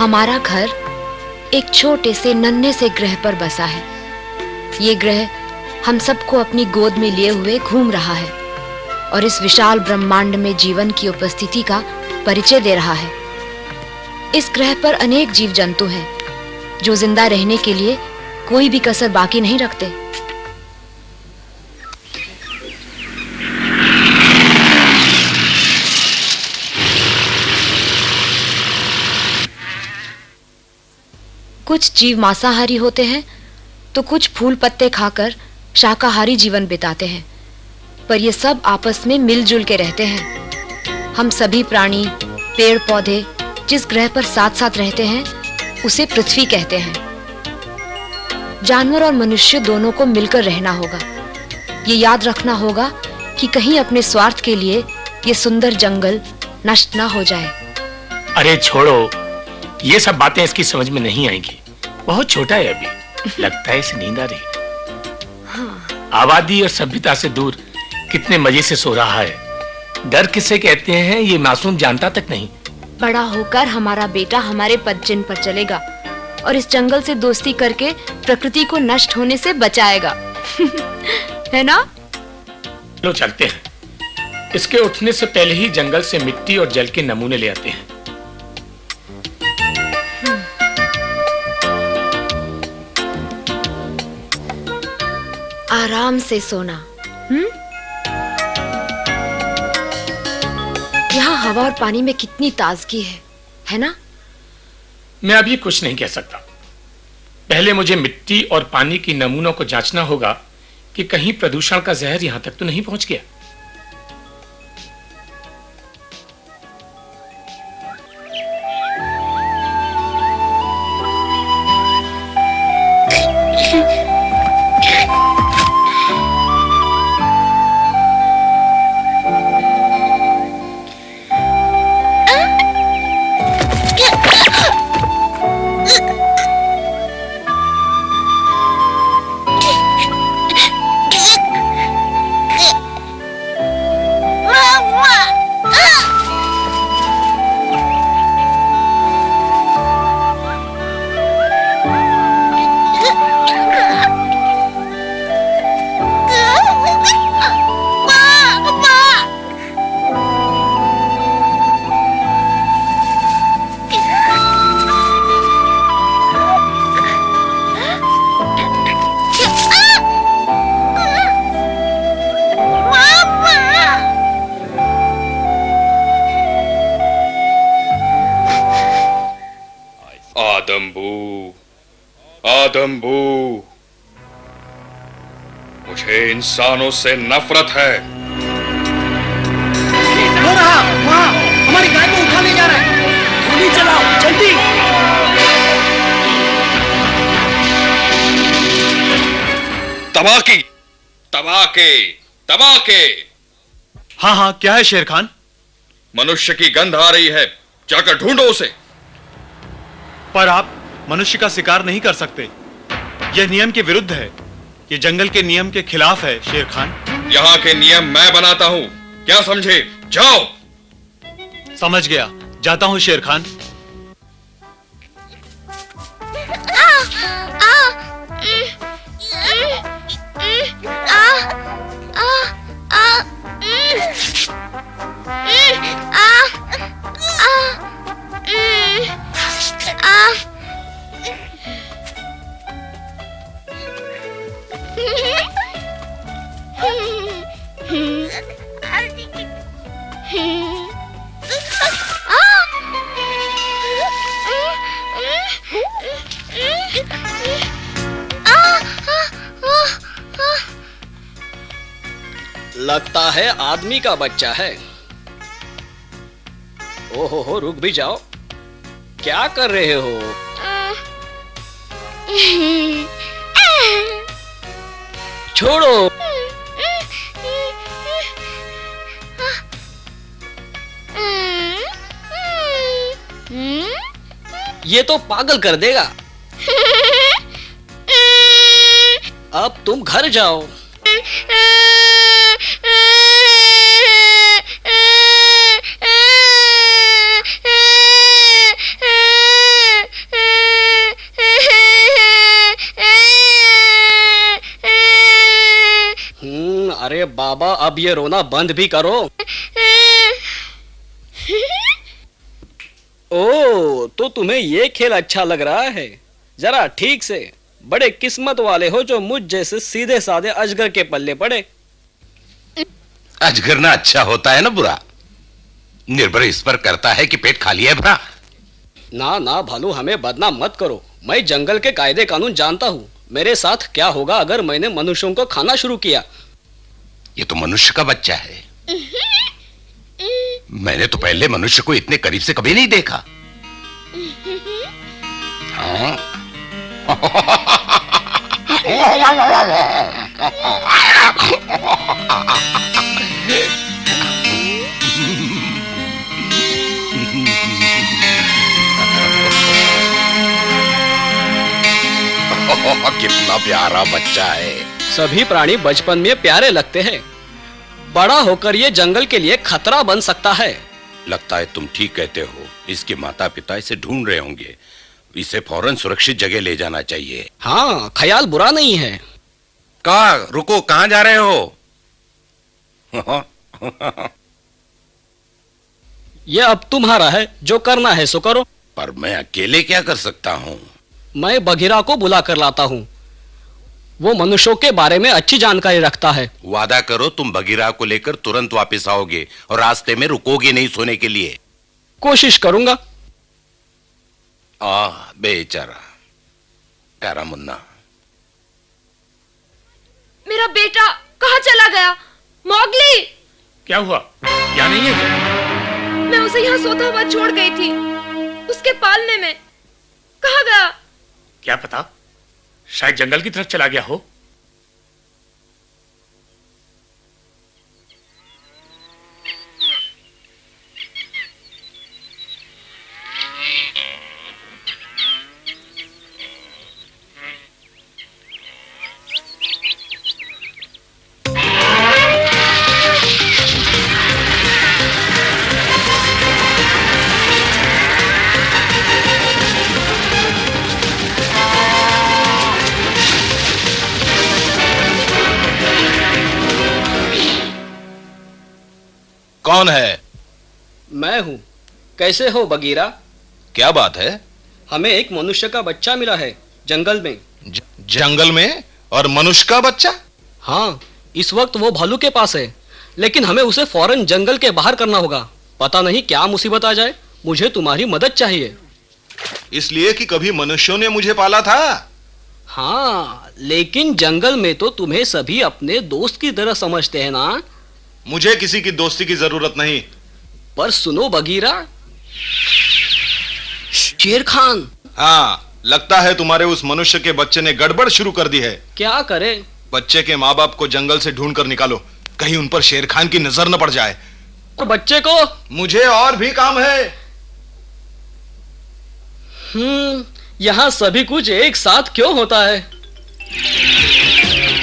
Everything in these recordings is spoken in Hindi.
हमारा घर एक छोटे से नन्हे से ग्रह पर बसा है। ये ग्रह हम सबको अपनी गोद में लिए हुए घूम रहा है और इस विशाल ब्रह्मांड में जीवन की उपस्थिति का परिचय दे रहा है। इस ग्रह पर अनेक जीव जंतु हैं जो जिंदा रहने के लिए कोई भी कसर बाकी नहीं रखते। कुछ जीव मांसाहारी होते हैं तो कुछ फूल पत्ते खाकर शाकाहारी जीवन बिताते हैं, पर ये सब आपस में मिलजुल के रहते हैं। हम सभी प्राणी, पेड़ पौधे जिस ग्रह पर साथ साथ रहते हैं उसे पृथ्वी कहते हैं। जानवर और मनुष्य दोनों को मिलकर रहना होगा। ये याद रखना होगा कि कहीं अपने स्वार्थ के लिए ये सुंदर जंगल नष्ट ना हो जाए। अरे छोड़ो, ये सब बातें इसकी समझ में नहीं आएंगी। बहुत छोटा है अभी, लगता है इसे नींद आ रही। हाँ। आबादी और सभ्यता से दूर कितने मजे से सो रहा है। डर किसे कहते हैं ये मासूम जानता तक नहीं। बड़ा होकर हमारा बेटा हमारे पदचिन्ह पर चलेगा और इस जंगल से दोस्ती करके प्रकृति को नष्ट होने से बचाएगा। है ना? लो चलते हैं। इसके उठने से पहले ही जंगल से मिट्टी और जल के नमूने ले आते हैं। आराम से सोना। यहाँ हवा और पानी में कितनी ताजगी है ना? मैं अभी कुछ नहीं कह सकता। पहले मुझे मिट्टी और पानी की नमूनों को जांचना होगा कि कहीं प्रदूषण का जहर यहां तक तो नहीं पहुंच गया। आदम्बू, मुझे इंसानों से नफरत है। हो रहा वहाँ हमारी गाय को उठा ले जा रहा है। गोली चलाओ जल्दी। तबाकी, तबाके, तबाके। हाँ हाँ, क्या है शेर खान? मनुष्य की गंध आ रही है, जाकर ढूंढो उसे। पर आप मनुष्य का शिकार नहीं कर सकते। यह नियम के विरुद्ध है। यह जंगल के नियम के खिलाफ है शेर खान। यहाँ के नियम मैं बनाता हूँ, क्या समझे? जाओ। समझ गया, जाता हूँ शेर खान। लगता है आदमी का बच्चा है। ओहो, रुक भी जाओ। क्या कर रहे हो? छोड़ो। ये तो पागल कर देगा। अब तुम घर जाओ। अरे बाबा, अब ये रोना बंद भी करो। ओ, तो तुम्हें ये खेल अच्छा लग रहा है? जरा ठीक से, बड़े किस्मत वाले हो जो मुझ जैसे सीधे साधे अजगर के पल्ले पड़े। अजगरना अच्छा होता है ना बुरा? निर्भर इस पर करता है कि पेट खाली है भरा। ना ना भालू, हमें बदनाम मत करो। मैं जंगल के कायदे कानून जानता हूँ। मेरे साथ क्या होगा अगर मैंने मनुष्यों को खाना शुरू किया? ये तो मनुष्य का बच्चा है। मैंने तो पहले मनुष्य को इतने करीब से कभी नहीं देखा। हाँ? कितना प्यारा बच्चा है। सभी प्राणी बचपन में प्यारे लगते हैं, बड़ा होकर ये जंगल के लिए खतरा बन सकता है। लगता है तुम ठीक कहते हो। इसके माता पिता इसे ढूंढ रहे होंगे। इसे फौरन सुरक्षित जगह ले जाना चाहिए। हाँ, ख्याल बुरा नहीं है। रुको, कहाँ जा रहे हो? ये अब तुम्हारा है, जो करना है सो करो। पर मैं अकेले क्या कर सकता हूँ? मैं बघीरा को बुला कर लाता हूँ। वो मनुष्यों के बारे में अच्छी जानकारी रखता है। वादा करो तुम बघीरा को लेकर तुरंत वापस आओगे और रास्ते में रुकोगे नहीं सोने के लिए। कोशिश करूंगा। बेचारा प्यारा मुन्ना। मेरा बेटा कहाँ चला गया? मौगली! क्या हुआ? यहाँ नहीं है क्या? मैं उसे यहाँ सोता हुआ छोड़ गई थी, उसके पालने में। कहाँ गया? क्या पता, शायद जंगल की तरफ चला गया हो। कौन है? मैं हूँ। कैसे हो बगीरा? क्या बात है? हमें एक मनुष्य का बच्चा मिला है जंगल में। जंगल में? और मनुष्य का बच्चा? हाँ, इस वक्त वो भालू के पास है, लेकिन हमें उसे फौरन जंगल के बाहर करना होगा। पता नहीं क्या मुसीबत आ जाए। मुझे तुम्हारी मदद चाहिए। इसलिए कि कभी मनुष्यों ने मुझे पाला था। हाँ, लेकिन जंगल में तो तुम्हें सभी अपने दोस्त की तरह समझते हैं ना? मुझे किसी की दोस्ती की जरूरत नहीं। पर सुनो बगीरा, शेर खान। हाँ, लगता है तुम्हारे उस मनुष्य के बच्चे ने गड़बड़ शुरू कर दी है। क्या करे? बच्चे के माँ बाप को जंगल से ढूंढ कर निकालो, कहीं उन पर शेर खान की नजर न पड़ जाए। और बच्चे को? मुझे और भी काम है। यहाँ सभी कुछ एक साथ क्यों होता है?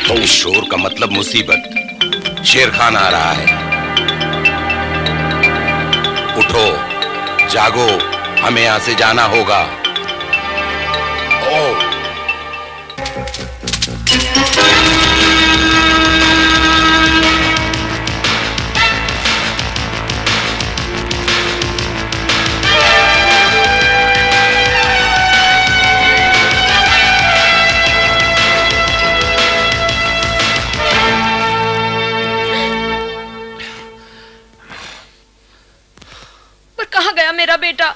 तो उस शोर का मतलब मुसीबत। शेर खान आ रहा है। उठो, जागो, हमें यहां से जाना होगा। ओ कहाँ गया मेरा बेटा?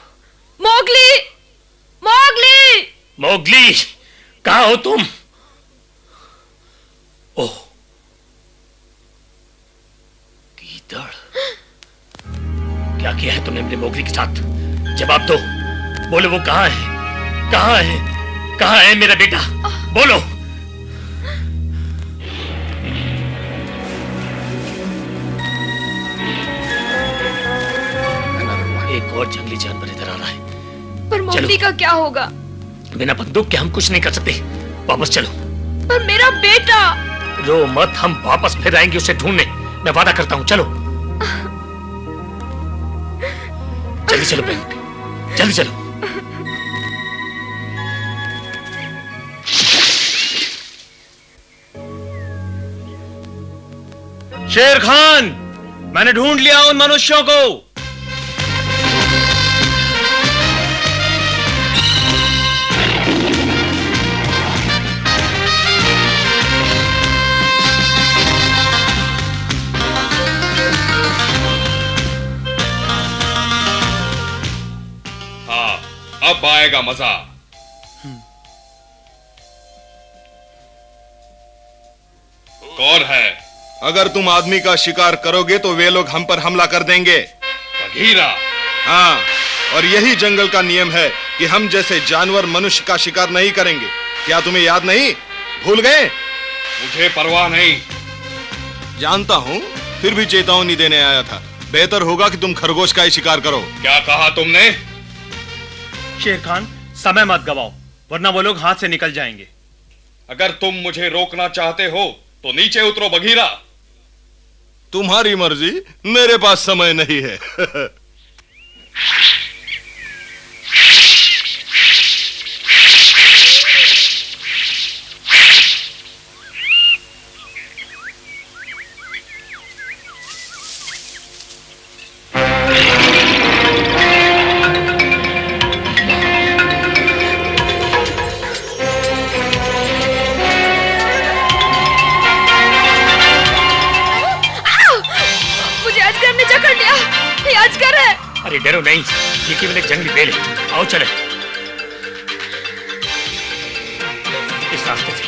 मोगली! मोगली! मोगली, कहाँ हो तुम? ओह, गीदड़! क्या किया है तुमने अपने मोगली के साथ? जवाब दो। बोलो, वो कहाँ है? कहाँ है? कहाँ है मेरा बेटा? बोलो। एक और जंगली जानवर इधर आ रहा है। पर मोगली का क्या होगा? बिना बंदूक के हम कुछ नहीं कर सकते। वापस चलो। पर मेरा बेटा! रो मत, हम वापस फिर आएंगे उसे ढूंढने। मैं वादा करता हूं। चलो जल्दी चलो बहन, जल्दी चलो। शेर खान, मैंने ढूंढ लिया उन मनुष्यों को। हाँ, अब आएगा मजा। कौन है? अगर तुम आदमी का शिकार करोगे तो वे लोग हम पर हमला कर देंगे। बघीरा। हाँ, और यही जंगल का नियम है कि हम जैसे जानवर मनुष्य का शिकार नहीं करेंगे। क्या तुम्हें याद नहीं? भूल गए? मुझे परवाह नहीं। जानता हूँ, फिर भी चेतावनी देने आया था। बेहतर होगा कि तुम खरगोश का ही शिकार करो। क्या कहा तुमने? शेर खान, समय मत गवाओ, वरना वो लोग हाथ से निकल जाएंगे। अगर तुम मुझे रोकना चाहते हो तो नीचे उतरो बघीरा। तुम्हारी मर्जी, मेरे पास समय नहीं है। अरे डरो नहीं, ये केवल एक जंगली बेल है। आओ चले इस रास्ते से।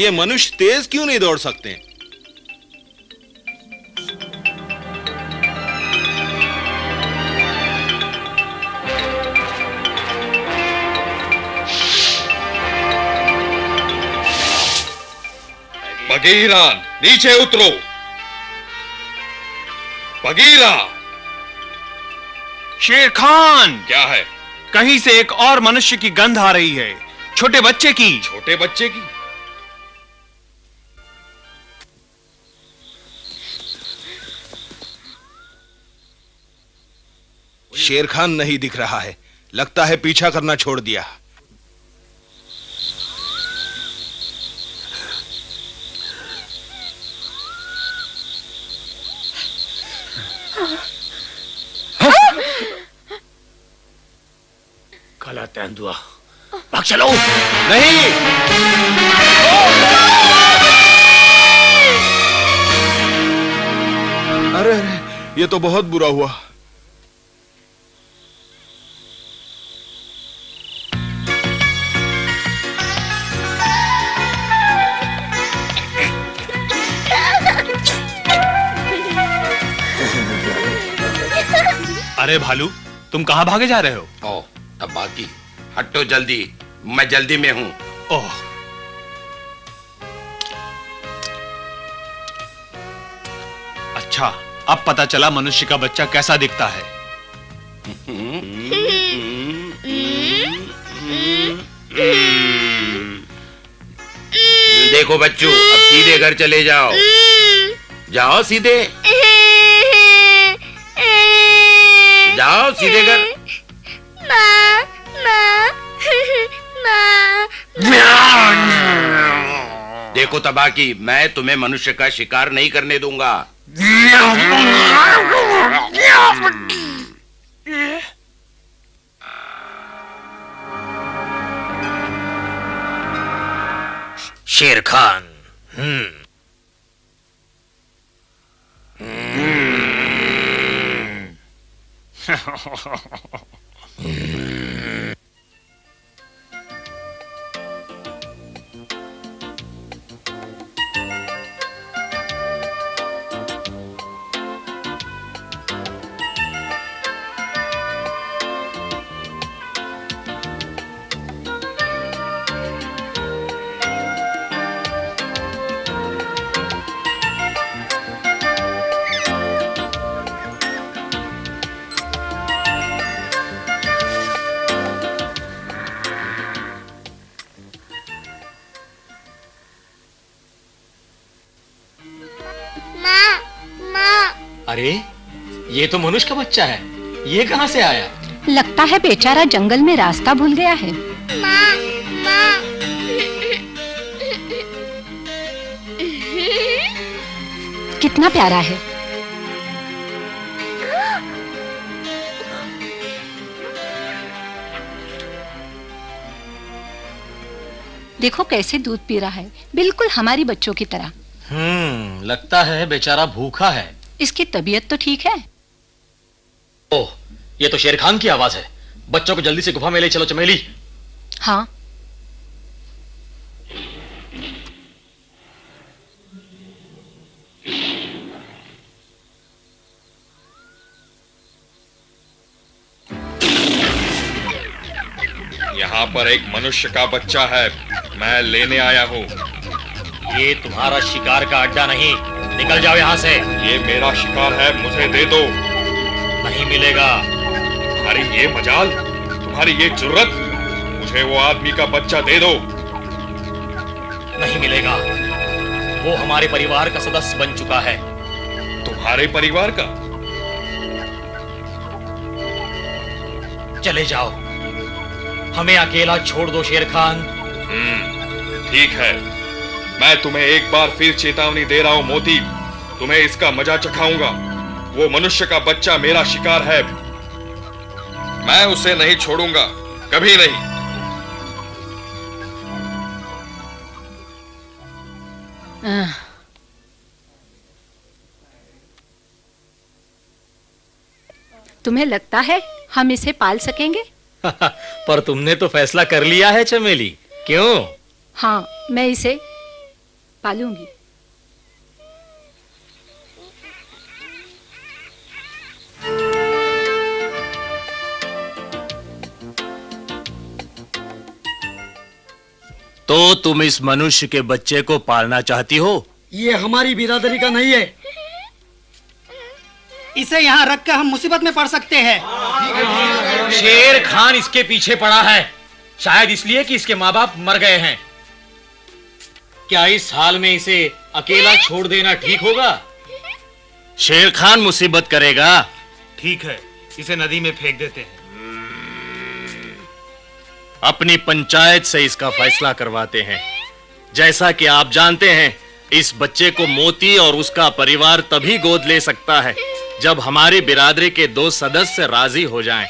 ये मनुष्य तेज क्यों नहीं दौड़ सकते? बघीरा, नीचे उतरो। बघीरा। शेर खान, क्या है? कहीं से एक और मनुष्य की गंध आ रही है, छोटे बच्चे की। छोटे बच्चे की? शेर खान नहीं दिख रहा है, लगता है पीछा करना छोड़ दिया। काला तेंदुआ, भाग चलो। नहीं, अरे अरे, ये तो बहुत बुरा हुआ। अरे भालू, तुम कहां भागे जा रहे हो? ओ, अब बाकी हटो जल्दी, मैं जल्दी में हूं। ओह, अच्छा, अब पता चला मनुष्य का बच्चा कैसा दिखता है। देखो बच्चों, अब सीधे घर चले जाओ। जाओ सीधे, जाओ सीधे घर। देखो तबाकी, मैं तुम्हें मनुष्य का शिकार नहीं करने दूंगा। शेर खान। अरे ये तो मनुष्य का बच्चा है, ये कहां से आया? लगता है बेचारा जंगल में रास्ता भूल गया है। कितना प्यारा है। देखो कैसे दूध पी रहा है, बिल्कुल हमारी बच्चों की तरह। लगता है बेचारा भूखा है। इसकी तबीयत तो ठीक है। ओह, ये तो शेर खान की आवाज है। बच्चों को जल्दी से गुफा में ले चलो चमेली। हाँ। यहाँ पर एक मनुष्य का बच्चा है, मैं लेने आया हूँ। ये तुम्हारा शिकार का अड्डा नहीं, निकल जाओ यहाँ से। ये मेरा शिकार है, मुझे दे दो। नहीं मिलेगा। तुम्हारी ये मजाल, तुम्हारी ये जुर्रत, मुझे वो आदमी का बच्चा दे दो। नहीं मिलेगा, वो हमारे परिवार का सदस्य बन चुका है। तुम्हारे परिवार का? चले जाओ, हमें अकेला छोड़ दो शेर खान। ठीक है, मैं तुम्हें एक बार फिर चेतावनी दे रहा हूं मोती, तुम्हें इसका मजा चखाऊंगा। वो मनुष्य का बच्चा मेरा शिकार है, मैं उसे नहीं छोड़ूंगा, कभी नहीं। तुम्हें लगता है हम इसे पाल सकेंगे? पर तुमने तो फैसला कर लिया है चमेली, क्यों? हाँ, मैं इसे पालूंगी। तो तुम इस मनुष्य के बच्चे को पालना चाहती हो? ये हमारी बिरादरी का नहीं है। इसे यहाँ रख कर हम मुसीबत में पड़ सकते हैं। शेर खान इसके पीछे पड़ा है, शायद इसलिए कि इसके माँ बाप मर गए हैं। क्या इस हाल में इसे अकेला छोड़ देना ठीक होगा? शेर खान मुसीबत करेगा। ठीक है, इसे नदी में फेंक देते हैं। अपनी पंचायत से इसका फैसला करवाते हैं। जैसा कि आप जानते हैं, इस बच्चे को मोती और उसका परिवार तभी गोद ले सकता है जब हमारी बिरादरी के 2 सदस्य राजी हो जाएं।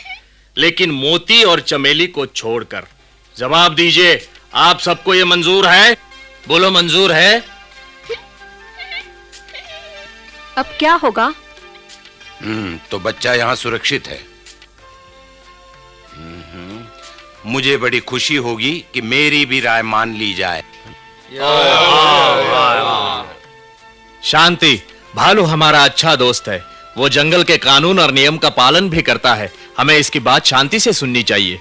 लेकिन मोती और चमेली को छोड़कर। जवाब दीजिए, आप सबको ये मंजूर है? बोलो, मंजूर है? अब क्या होगा? तो बच्चा यहाँ सुरक्षित है। मुझे बड़ी खुशी होगी कि मेरी भी राय मान ली जाए। शांति, भालू हमारा अच्छा दोस्त है। वो जंगल के कानून और नियम का पालन भी करता है। हमें इसकी बात शांति से सुननी चाहिए।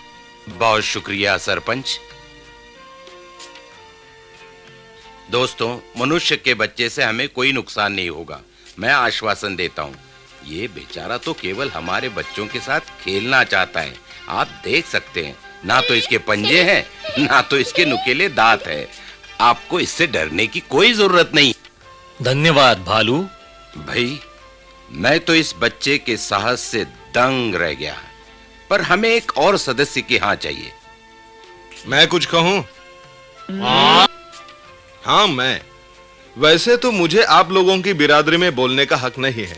बहुत शुक्रिया सरपंच। दोस्तों, मनुष्य के बच्चे से हमें कोई नुकसान नहीं होगा, मैं आश्वासन देता हूँ। ये बेचारा तो केवल हमारे बच्चों के साथ खेलना चाहता है। आप देख सकते हैं, ना तो इसके पंजे हैं, ना तो इसके नुकीले दांत हैं। आपको इससे डरने की कोई जरूरत नहीं। धन्यवाद भालू। भाई, मैं तो इस बच्चे के साहस से दंग रह गया, पर हमें एक और सदस्य की हाँ चाहिए। मैं कुछ कहूं? हाँ, मैं। वैसे तो मुझे आप लोगों की बिरादरी में बोलने का हक नहीं है,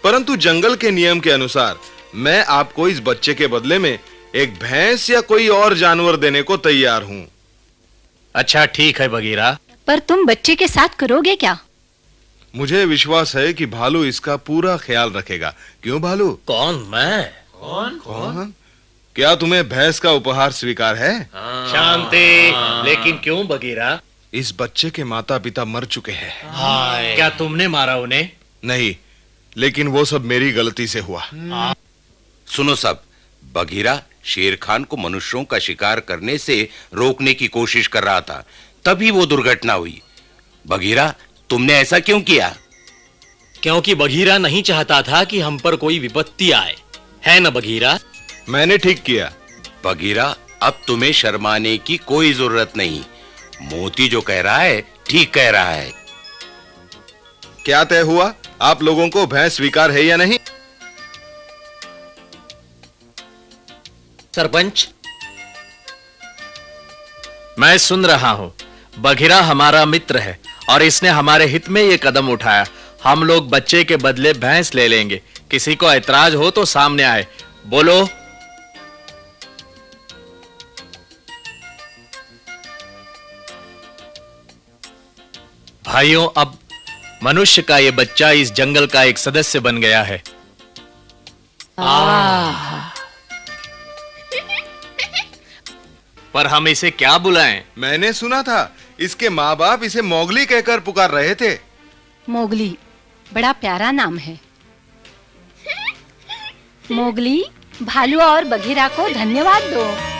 परंतु जंगल के नियम के अनुसार मैं आपको इस बच्चे के बदले में एक भैंस या कोई और जानवर देने को तैयार हूं। अच्छा, ठीक है बगीरा। पर तुम बच्चे के साथ करोगे क्या? मुझे विश्वास है कि भालू इसका पूरा ख्याल रखेगा। क्यों भालू? कौन? मैं? कौन? क्या तुम्हें भैंस का उपहार स्वीकार है? शांति। लेकिन क्यों बगीरा? इस बच्चे के माता पिता मर चुके हैं। क्या तुमने मारा उन्हें? नहीं, लेकिन वो सब मेरी गलती से हुआ। सुनो सब, बघीरा शेर खान को मनुष्यों का शिकार करने से रोकने की कोशिश कर रहा था, तभी वो दुर्घटना हुई। बघीरा, तुमने ऐसा क्यों किया? क्योंकि बघीरा नहीं चाहता था कि हम पर कोई विपत्ति आए, है ना बघीरा? मैंने ठीक किया। बघीरा, अब तुम्हें शर्माने की कोई जरूरत नहीं। मोती जो कह रहा है ठीक कह रहा है। क्या तय हुआ? आप लोगों को भैंस स्वीकार है या नहीं? सरपंच, मैं सुन रहा हूं। बघीरा हमारा मित्र है और इसने हमारे हित में यह कदम उठाया। हम लोग बच्चे के बदले भैंस ले लेंगे। किसी को ऐतराज हो तो सामने आए, बोलो। भाइयों, अब मनुष्य का ये बच्चा इस जंगल का एक सदस्य बन गया है। पर हम इसे क्या बुलाएं? मैंने सुना था इसके माँ बाप इसे मोगली कहकर पुकार रहे थे। मोगली बड़ा प्यारा नाम है। मोगली, भालू और बघीरा को धन्यवाद दो।